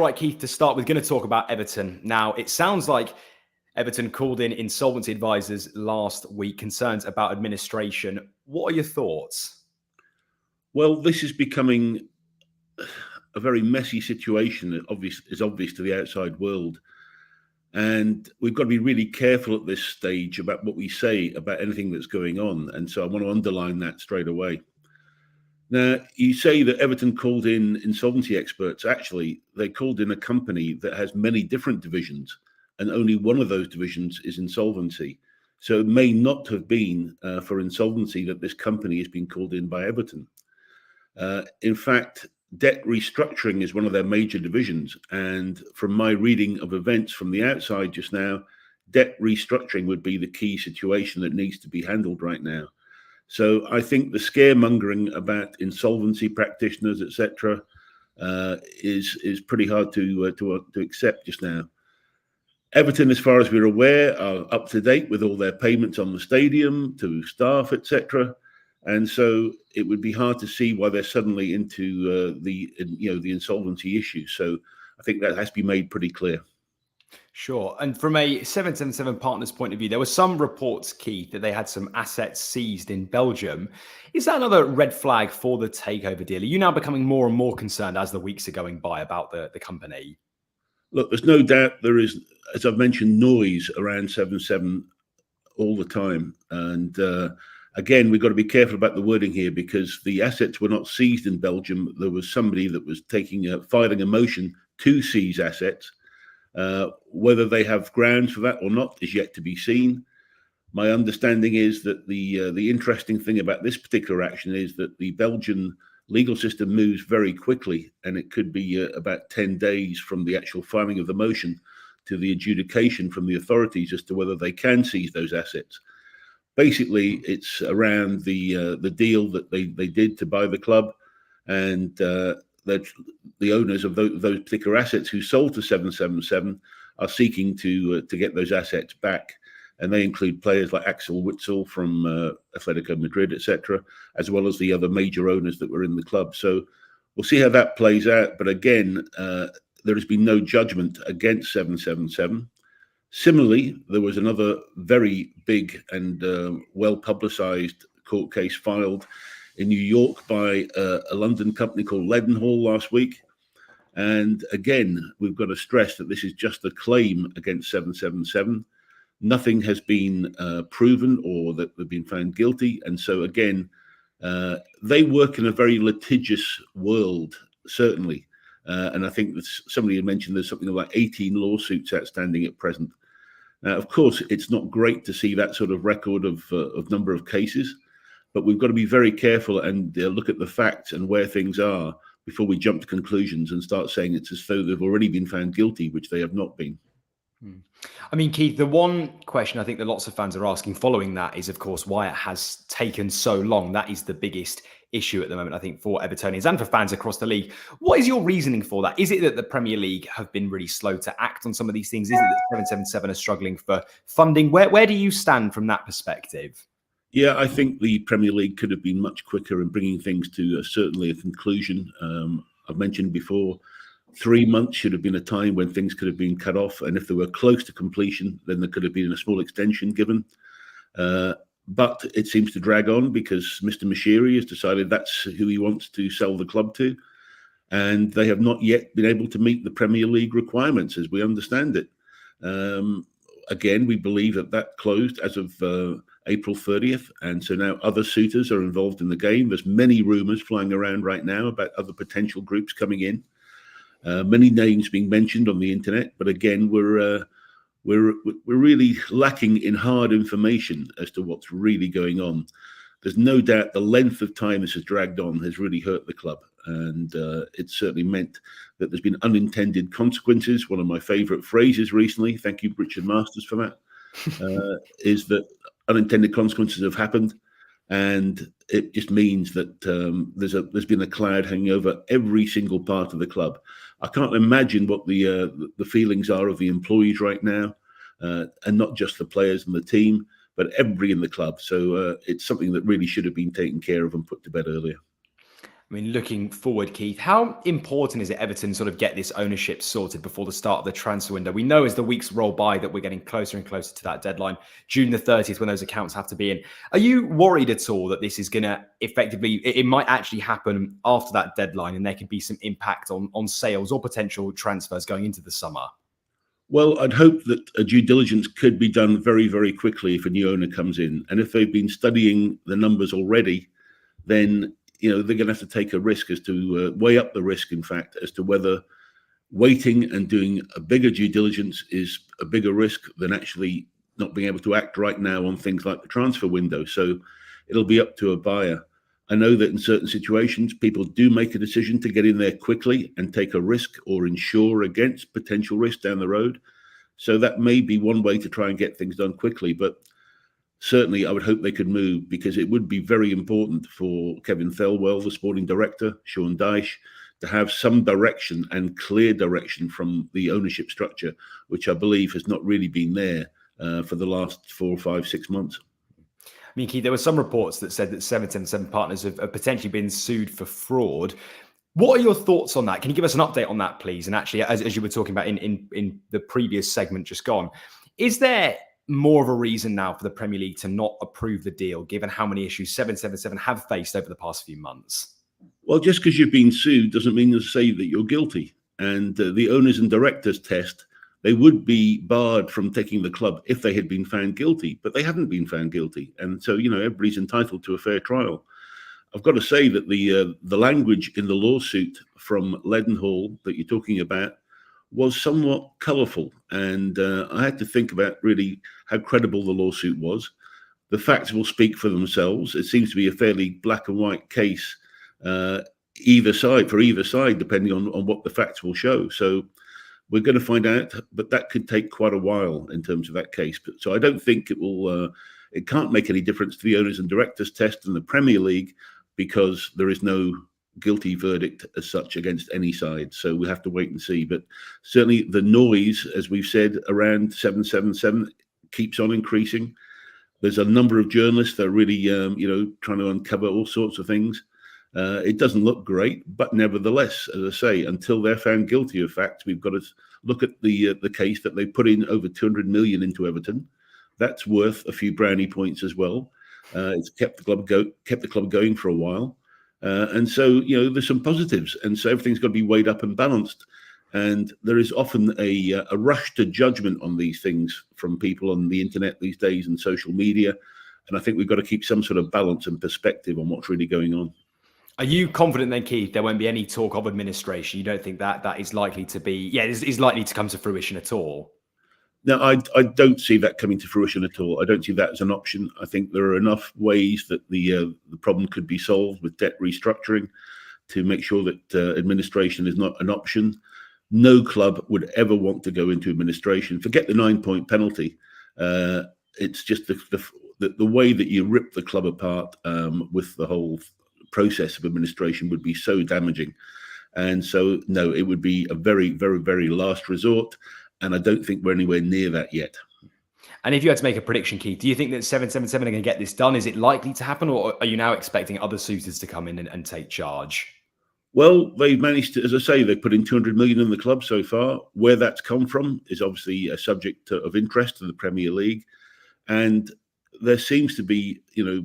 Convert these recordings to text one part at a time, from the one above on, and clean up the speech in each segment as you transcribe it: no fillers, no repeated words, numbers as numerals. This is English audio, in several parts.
right, Keith, to start, we're going to talk about Everton. Now, it sounds like Everton called in insolvency advisors last week, concerns about administration. What are your thoughts? Well, this is becoming a very messy situation that is obvious to the outside world. And we've got to be really careful at this stage about what we say about anything that's going on. And so I want to underline that straight away. Now, you say that Everton called in insolvency experts. Actually, they called in a company that has many different divisions, and only one of those divisions is insolvency. So it may not have been for insolvency that this company has been called in by Everton. In fact, debt restructuring is one of their major divisions. And from my reading of events from the outside just now, debt restructuring would be the key situation that needs to be handled right now. So I think the scaremongering about insolvency practitioners, etc., is pretty hard to accept just now. Everton, as far as we're aware, are up to date with all their payments on the stadium to staff, etc., and so it would be hard to see why they're suddenly into the insolvency issue. So I think that has to be made pretty clear. Sure. And from a 777 partners point of view, there were some reports, Keith, that they had some assets seized in Belgium. Is that another red flag for the takeover deal? Are you now becoming more and more concerned as the weeks are going by about the company? Look, there's no doubt there is, as I've mentioned, noise around 777 all the time. And again, we've got to be careful about the wording here, because the assets were not seized in Belgium. There was somebody that was filing a motion to seize assets. Whether they have grounds for that or not is yet to be seen. My understanding is that the interesting thing about this particular action is that the Belgian legal system moves very quickly, and it could be about 10 days from the actual filing of the motion to the adjudication from the authorities as to whether they can seize those assets. Basically, it's around the deal that they did to buy the club, and that the owners of those particular assets who sold to 777 are seeking to get those assets back. And they include players like Axel Witsel from Atletico Madrid, etc., as well as the other major owners that were in the club. So we'll see how that plays out. But again, there has been no judgment against 777. Similarly, there was another very big and well-publicized court case filed in New York by a London company called Leadenhall last week. And again, we've got to stress that this is just a claim against 777. Nothing has been proven or that they've been found guilty. And so again, they work in a very litigious world, certainly. And I think that somebody had mentioned there's something like 18 lawsuits outstanding at present. Now, of course, it's not great to see that sort of record of number of cases, but we've got to be very careful and look at the facts and where things are before we jump to conclusions and start saying it's as though they've already been found guilty, which they have not been. I mean, Keith, the one question I think that lots of fans are asking following that is, of course, why it has taken so long. That is the biggest issue at the moment, I think, for Evertonians and for fans across the league. What is your reasoning for that? Is it that the Premier League have been really slow to act on some of these things? Is it that 777 are struggling for funding? Where do you stand from that perspective? Yeah, I think the Premier League could have been much quicker in bringing things to certainly a conclusion. I've mentioned before, 3 months should have been a time when things could have been cut off. And if they were close to completion, then there could have been a small extension given. But it seems to drag on because Mr. Mashiri has decided that's who he wants to sell the club to. And they have not yet been able to meet the Premier League requirements as we understand it. Again, we believe that closed as of April 30th. And so now other suitors are involved in the game. There's many rumours flying around right now about other potential groups coming in. Many names being mentioned on the internet, but again, we're really lacking in hard information as to what's really going on. There's no doubt the length of time this has dragged on has really hurt the club, and it's certainly meant that there's been unintended consequences. One of my favourite phrases recently, thank you, Richard Masters, for that, is that unintended consequences have happened. And it just means that there's been a cloud hanging over every single part of the club. I can't imagine what the feelings are of the employees right now, and not just the players and the team, but everybody in the club. So it's something that really should have been taken care of and put to bed earlier. I mean, looking forward, Keith, how important is it Everton sort of get this ownership sorted before the start of the transfer window? We know as the weeks roll by that we're getting closer and closer to that deadline, June the 30th, when those accounts have to be in. Are you worried at all that this is going to effectively, it might actually happen after that deadline and there could be some impact on sales or potential transfers going into the summer? Well, I'd hope that a due diligence could be done very, very quickly if a new owner comes in. And if they've been studying the numbers already, then they're going to have to take a risk as to weigh up the risk, in fact, as to whether waiting and doing a bigger due diligence is a bigger risk than actually not being able to act right now on things like the transfer window. So it'll be up to a buyer. I know that in certain situations, people do make a decision to get in there quickly and take a risk or insure against potential risk down the road. So that may be one way to try and get things done quickly. But certainly, I would hope they could move, because it would be very important for Kevin Thelwell, the sporting director, Sean Dyche, to have some direction and clear direction from the ownership structure, which I believe has not really been there for the last 4, 5, 6 months. I mean, Keith, there were some reports that said that 777 partners have potentially been sued for fraud. What are your thoughts on that? Can you give us an update on that, please? And actually, as you were talking about in the previous segment just gone, is there more of a reason now for the Premier League to not approve the deal, given how many issues 777 have faced over the past few months? Well, just because you've been sued doesn't mean to say that you're guilty. And the owners and directors test, they would be barred from taking the club if they had been found guilty, but they haven't been found guilty. And so, everybody's entitled to a fair trial. I've got to say that the language in the lawsuit from Leadenhall that you're talking about was somewhat colourful. And I had to think about really how credible the lawsuit was. The facts will speak for themselves. It seems to be a fairly black and white case, either side, depending on what the facts will show. So we're going to find out, but that could take quite a while in terms of that case. But so I don't think it can't make any difference to the owners and directors test in the Premier League, because there is no guilty verdict as such against any side. So we have to wait and see. But certainly the noise, as we've said, around 777 keeps on increasing. There's a number of journalists that are really, trying to uncover all sorts of things. It doesn't look great, but nevertheless, as I say, until they're found guilty of facts, we've got to look at the case that they put in over 200 million into Everton. That's worth a few brownie points as well. It's kept the club going for a while, and so there's some positives, and so everything's got to be weighed up and balanced. And there is often a rush to judgment on these things from people on the internet these days and social media, and I think we've got to keep some sort of balance and perspective on what's really going on. Are you confident then, Keith, there won't be any talk of administration? You don't think that is likely to be, is likely to come to fruition at all? No, I don't see that coming to fruition at all. I don't see that as an option. I think there are enough ways that the problem could be solved with debt restructuring to make sure that administration is not an option. No club would ever want to go into administration. Forget the 9-point penalty. It's just the way that you rip the club apart with the whole process of administration would be so damaging. And so, no, it would be a very, very, very last resort. And I don't think we're anywhere near that yet. And if you had to make a prediction, Keith, do you think that 777 are going to get this done? Is it likely to happen, or are you now expecting other suitors to come in and take charge? Well, they've managed to, as I say, they've put in 200 million in the club so far. Where that's come from is obviously a subject of interest to the Premier League. And there seems to be,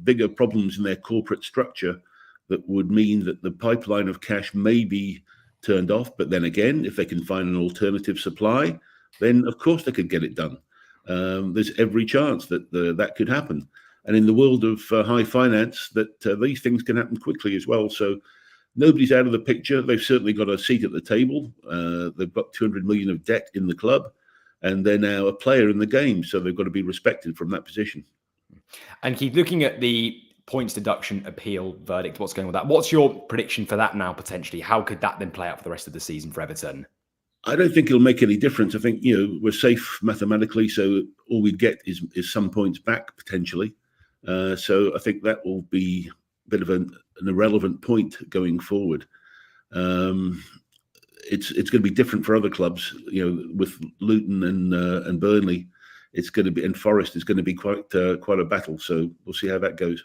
bigger problems in their corporate structure that would mean that the pipeline of cash may be turned off. But then again, if they can find an alternative supply, then of course they could get it done. There's every chance that that could happen. And in the world of high finance, that these things can happen quickly as well. So nobody's out of the picture. They've certainly got a seat at the table. They've got 200 million of debt in the club, and they're now a player in the game. So they've got to be respected from that position. And Keith, looking at the points deduction appeal verdict, what's going on with that? What's your prediction for that now, potentially? How could that then play out for the rest of the season for Everton? I don't think it'll make any difference. I think, we're safe mathematically, so all we'd get is some points back, potentially. So I think that will be a bit of an irrelevant point going forward. It's going to be different for other clubs, with Luton and Burnley. It's going to be, and Forest is going to be quite a battle. So we'll see how that goes.